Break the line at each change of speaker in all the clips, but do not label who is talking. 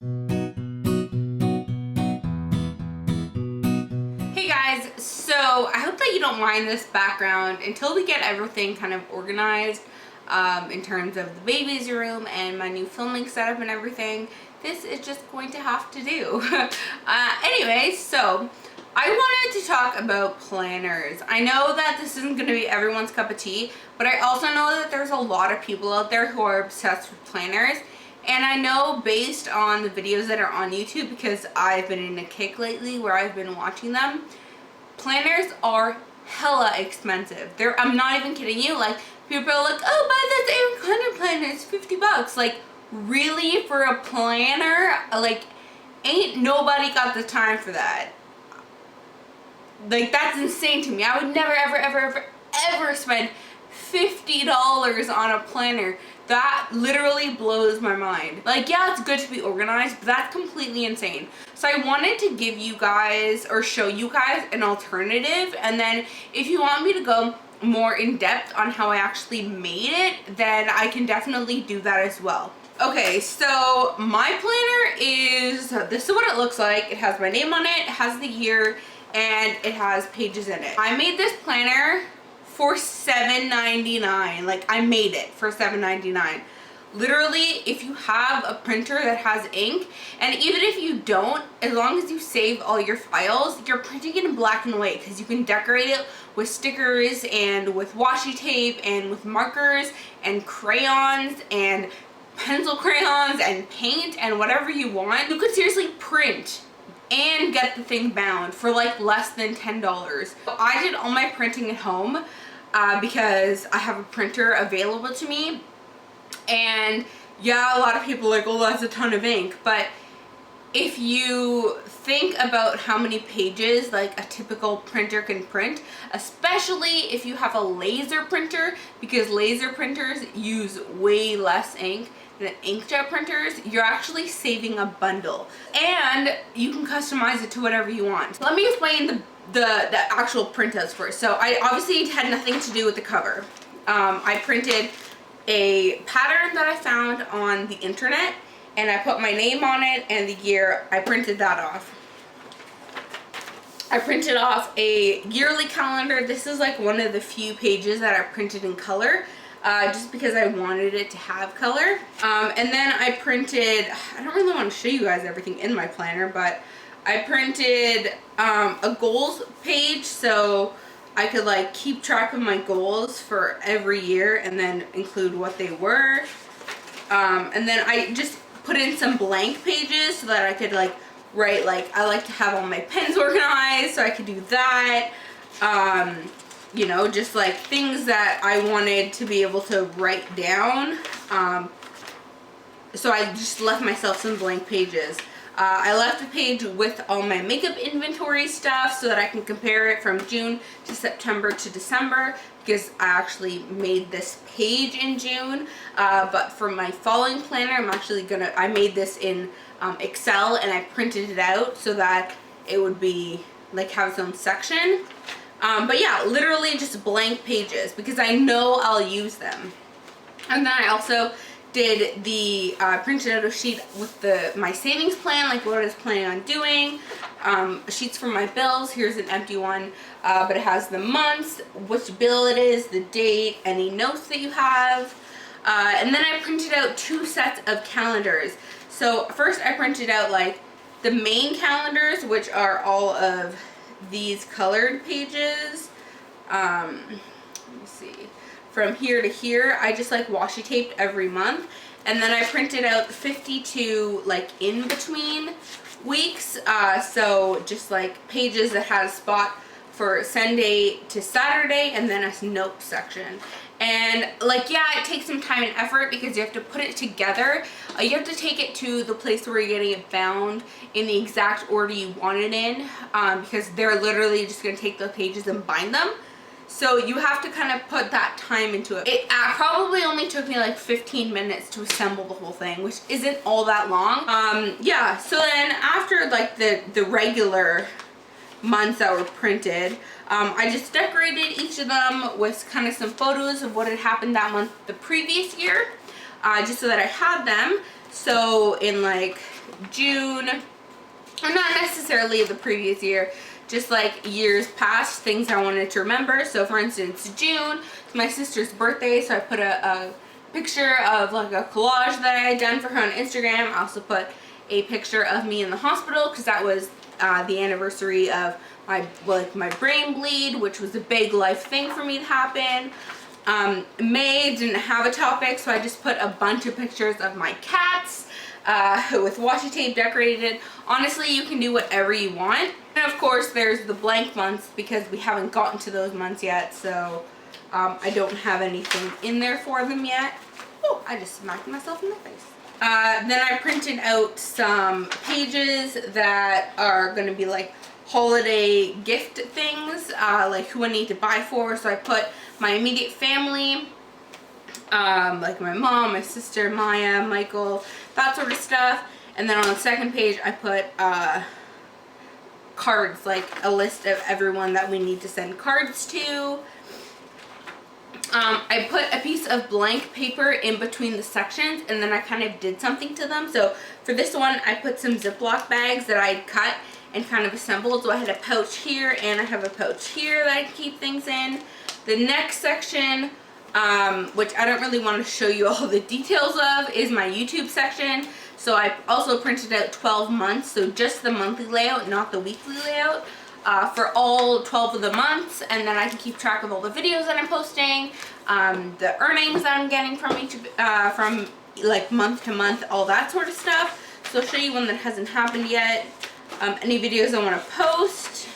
Hey guys, so I hope that you don't mind this background until we get everything kind of organized in terms of the baby's room and my new filming setup and everything. This is just going to have to do. Anyway, so I wanted to talk about planners. I know that this isn't going to be everyone's cup of tea, but I also know that there's a lot of people out there who are obsessed with planners. And I know based on the videos that are on YouTube, because I've been in a kick lately where I've been watching them, planners are hella expensive. I'm not even kidding you. Like, people are like, oh, buy this 800 planner, it's $50. Like, really? For a planner? Like, ain't nobody got the time for that. Like, that's insane to me. I would never, ever spend $50 on a planner. That literally blows my mind. Like, yeah, it's good to be organized, but that's completely insane. So I wanted to give you guys, or show you guys, an alternative, and then if you want me to go more in depth on how I actually made it, then I can definitely do that as well. Okay, so my planner is, this is what it looks like. It has my name on it, it has the year, and it has pages in it. I made this planner for $7.99. Like, I made it for $7.99. Literally, if you have a printer that has ink, and even if you don't, as long as you save all your files, you're printing it in black and white because you can decorate it with stickers and with washi tape and with markers and crayons and pencil crayons and paint and whatever you want. You could seriously print and get the thing bound for like less than $10. I did all my printing at home because I have a printer available to me, and yeah, a lot of people are like, oh, that's a ton of ink, but if you think about how many pages like a typical printer can print, especially if you have a laser printer, because laser printers use way less ink than inkjet printers, you're actually saving a bundle, and you can customize it to whatever you want. Let me explain the actual printouts first. So I obviously had nothing to do with the cover. I printed a pattern that I found on the internet, and I put my name on it and the year. I printed that off. I printed off a yearly calendar. This is like one of the few pages that I printed in color, just because I wanted it to have color. And then I printed, I don't really want to show you guys everything in my planner, but I printed a goals page so I could like keep track of my goals for every year and then include what they were. And then I just put in some blank pages so that I could like write, like, I like to have all my pens organized, so I could do that. You know, just like things that I wanted to be able to write down. So I just left myself some blank pages. I left a page with all my makeup inventory stuff so that I can compare it from June to September to December, because I actually made this page in June. But for my following planner, I made this in Excel, and I printed it out so that it would be like have its own section. But yeah, literally just blank pages because I know I'll use them. And then I also did the printed out a sheet with my savings plan, like what I was planning on doing. Sheets for my bills. Here's an empty one, but it has the months, which bill it is, the date, any notes that you have. And then I printed out 2 sets of calendars. So first I printed out like the main calendars, which are all of these colored pages. Let me see. From here to here, I just like washi taped every month, and then I printed out 52 like in between weeks, so just like pages that had a spot for Sunday to Saturday, and then a note section. And like, yeah, it takes some time and effort because you have to put it together. You have to take it to the place where you're getting it bound in the exact order you want it in, because they're literally just going to take the pages and bind them. So you have to kind of put that time into it. It probably only took me like 15 minutes to assemble the whole thing, which isn't all that long. Yeah, so then after like the regular months that were printed, I just decorated each of them with kind of some photos of what had happened that month the previous year, just so that I had them. So in like June, or not necessarily the previous year, just like years past, things I wanted to remember. So for instance, June, it's my sister's birthday, so I put a picture of like a collage that I had done for her on Instagram. I also put a picture of me in the hospital because that was the anniversary of my brain bleed, which was a big life thing for me to happen. May didn't have a topic, so I just put a bunch of pictures of my cats with washi tape decorated. Honestly, you can do whatever you want. And of course, there's the blank months because we haven't gotten to those months yet, so I don't have anything in there for them yet. Oh, I just smacked myself in the face. Then I printed out some pages that are going to be like holiday gift things, like who I need to buy for. So I put my immediate family, like my mom, my sister, Maya, Michael, that sort of stuff. And then on the second page I put cards, like a list of everyone that we need to send cards to. I put a piece of blank paper in between the sections, and then I kind of did something to them. So for this one, I put some Ziploc bags that I cut and kind of assembled. So I had a pouch here, and I have a pouch here that I keep things in. The next section, which I don't really want to show you all the details of, is my YouTube section. So I also printed out 12 months, so just the monthly layout, not the weekly layout. For all 12 of the months, and then I can keep track of all the videos that I'm posting, the earnings that I'm getting from each, from like month to month, all that sort of stuff. So I'll show you one that hasn't happened yet. Any videos I want to post.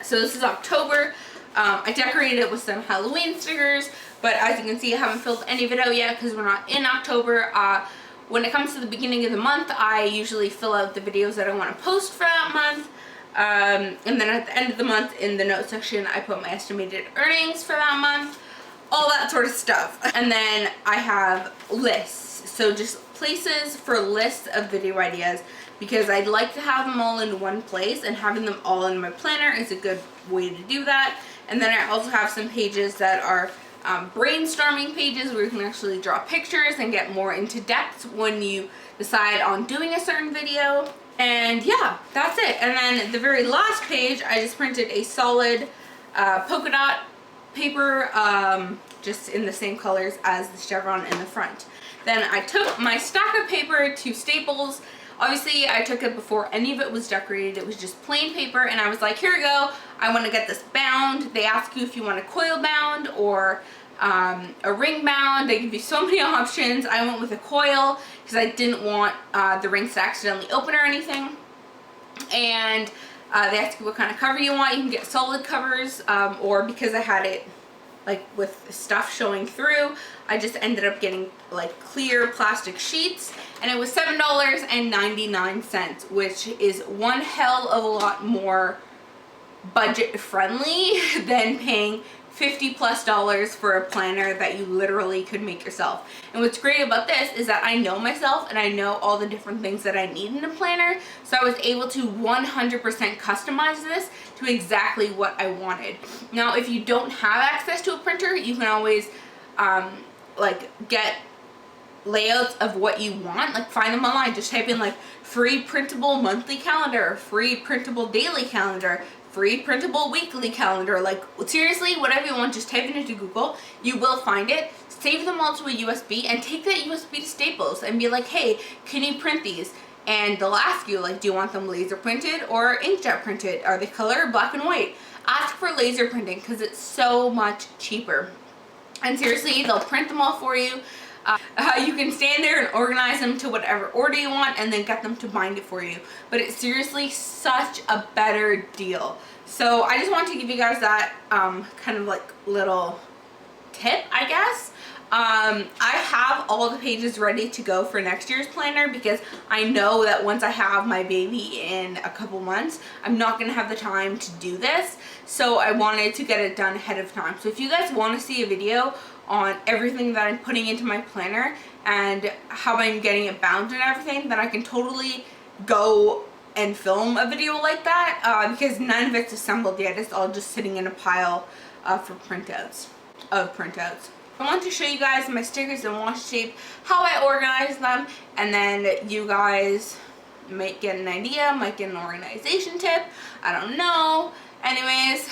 So this is October. I decorated it with some Halloween stickers, but as you can see, I haven't filled any of it out yet because we're not in October. When it comes to the beginning of the month, I usually fill out the videos that I want to post for that month. And then at the end of the month, in the note section, I put my estimated earnings for that month, all that sort of stuff. And then I have lists, so just places for lists of video ideas, because I'd like to have them all in one place, and having them all in my planner is a good way to do that. And then I also have some pages that are brainstorming pages where you can actually draw pictures and get more into depth when you decide on doing a certain video. And yeah, that's it. And then the very last page, I just printed a solid polka dot paper, just in the same colors as the chevron in the front. Then I took my stack of paper to Staples. Obviously, I took it before any of it was decorated. It was just plain paper, and I was like, here we go. I want to get this bound. They ask you if you want a coil bound or a ring bound. They give you so many options. I went with a coil because I didn't want the rings to accidentally open or anything. And they ask you what kind of cover you want. You can get solid covers, or because I had it like with stuff showing through, I just ended up getting like clear plastic sheets, and it was $7.99, which is one hell of a lot more budget friendly than paying $50+ for a planner that you literally could make yourself. And what's great about this is that I know myself and I know all the different things that I need in a planner, so I was able to 100% customize this to exactly what I wanted. Now, if you don't have access to a printer, you can always like get layouts of what you want, like find them online. Just type in like free printable monthly calendar, free printable daily calendar, free printable weekly calendar. Like seriously, whatever you want, just type it into Google. You will find it. Save them all to a USB and take that USB to Staples and be like, hey, can you print these? And they'll ask you, like, do you want them laser printed or inkjet printed? Are they color, black and white? Ask for laser printing because it's so much cheaper. And seriously, they'll print them all for you. You can stand there and organize them to whatever order you want and then get them to bind it for you. But it's seriously such a better deal. So I just wanted to give you guys that kind of like little tip, I guess. I have all the pages ready to go for next year's planner because I know that once I have my baby in a couple months, I'm not going to have the time to do this. So I wanted to get it done ahead of time. So if you guys want to see a video on everything that I'm putting into my planner and how I'm getting it bound and everything, then I can totally go and film a video like that because none of it's assembled yet. It's all just sitting in a pile for printouts. I want to show you guys my stickers and washi tape, how I organize them, and then you guys might get an idea, might get an organization tip, I don't know. Anyways,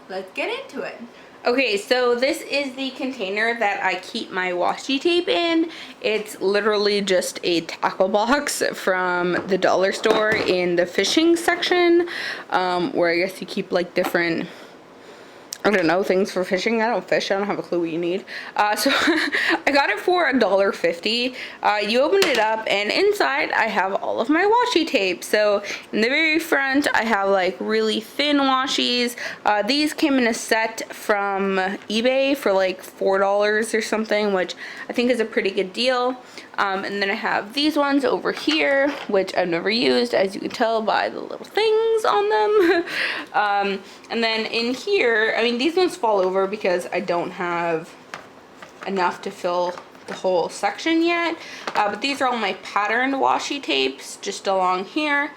let's get into it. Okay, so this is the container that I keep my washi tape in. It's literally just a tackle box from the dollar store in the fishing section, where I guess you keep like different, I don't know, things for fishing. I don't fish. I don't have a clue what you need. So I got it for $1.50. You open it up and inside I have all of my washi tape. So in the very front I have like really thin washies. These came in a set from eBay for like $4 or something, which I think is a pretty good deal. And then I have these ones over here, which I've never used, as you can tell by the little things on them. And then in here, I mean, these ones fall over because I don't have enough to fill the whole section yet. But these are all my patterned washi tapes just along here.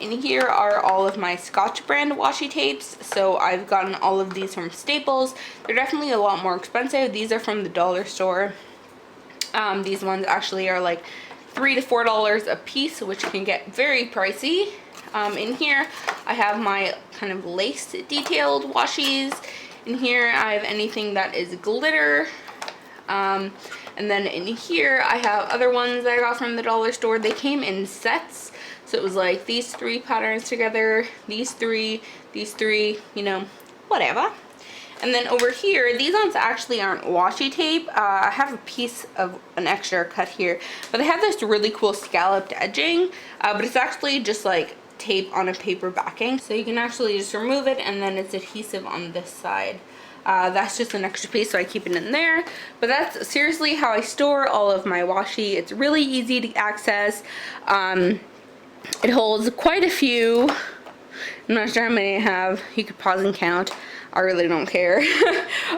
In here are all of my Scotch brand washi tapes. So I've gotten all of these from Staples. They're definitely a lot more expensive. These are from the dollar store. These ones actually are like $3 to $4 a piece, which can get very pricey. In here I have my kind of lace detailed washies. In here I have anything that is glitter. And then in here I have other ones that I got from the dollar store. They came in sets, so it was like these 3 patterns together, these three, you know, whatever. And then over here, these ones actually aren't washi tape. I have a piece of an extra cut here, but they have this really cool scalloped edging, but it's actually just like tape on a paper backing. So you can actually just remove it and then it's adhesive on this side. That's just an extra piece, so I keep it in there. But that's seriously how I store all of my washi. It's really easy to access. It holds quite a few. I'm not sure how many I have. You could pause and count. I really don't care.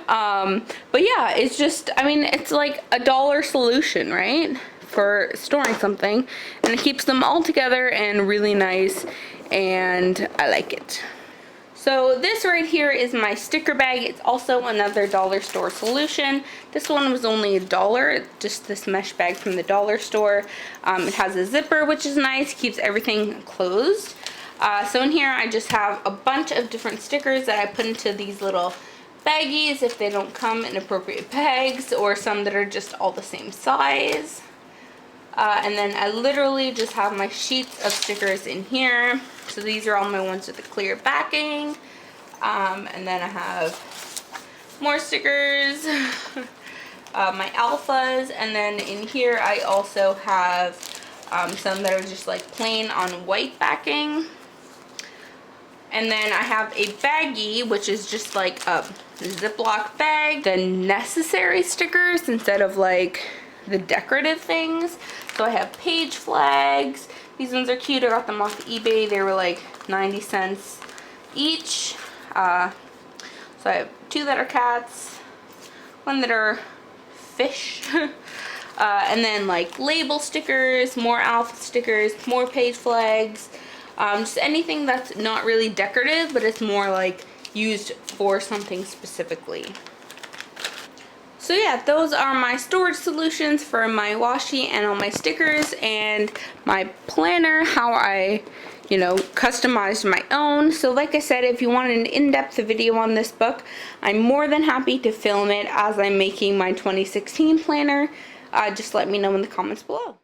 But yeah, it's just, I mean, it's like $1 solution, right? For storing something. And it keeps them all together and really nice. And I like it. So this right here is my sticker bag. It's also another dollar store solution. This one was only $1, just this mesh bag from the dollar store. It has a zipper, which is nice, keeps everything closed. So in here I just have a bunch of different stickers that I put into these little baggies if they don't come in appropriate bags, or some that are just all the same size. And then I literally just have my sheets of stickers in here. So these are all my ones with the clear backing. And then I have more stickers, my alphas, and then in here I also have some that are just like plain on white backing. And then I have a baggie, which is just like a Ziploc bag, the necessary stickers instead of like the decorative things. So I have page flags. These ones are cute. I got them off eBay. They were like 90 cents each. So I have 2 that are cats, 1 that are fish. And then like label stickers, more alpha stickers, more page flags. Just anything that's not really decorative, but it's more like used for something specifically. So yeah, those are my storage solutions for my washi and all my stickers, and my planner, how I, you know, customized my own. So like I said, if you want an in-depth video on this book, I'm more than happy to film it as I'm making my 2016 planner. Just let me know in the comments below.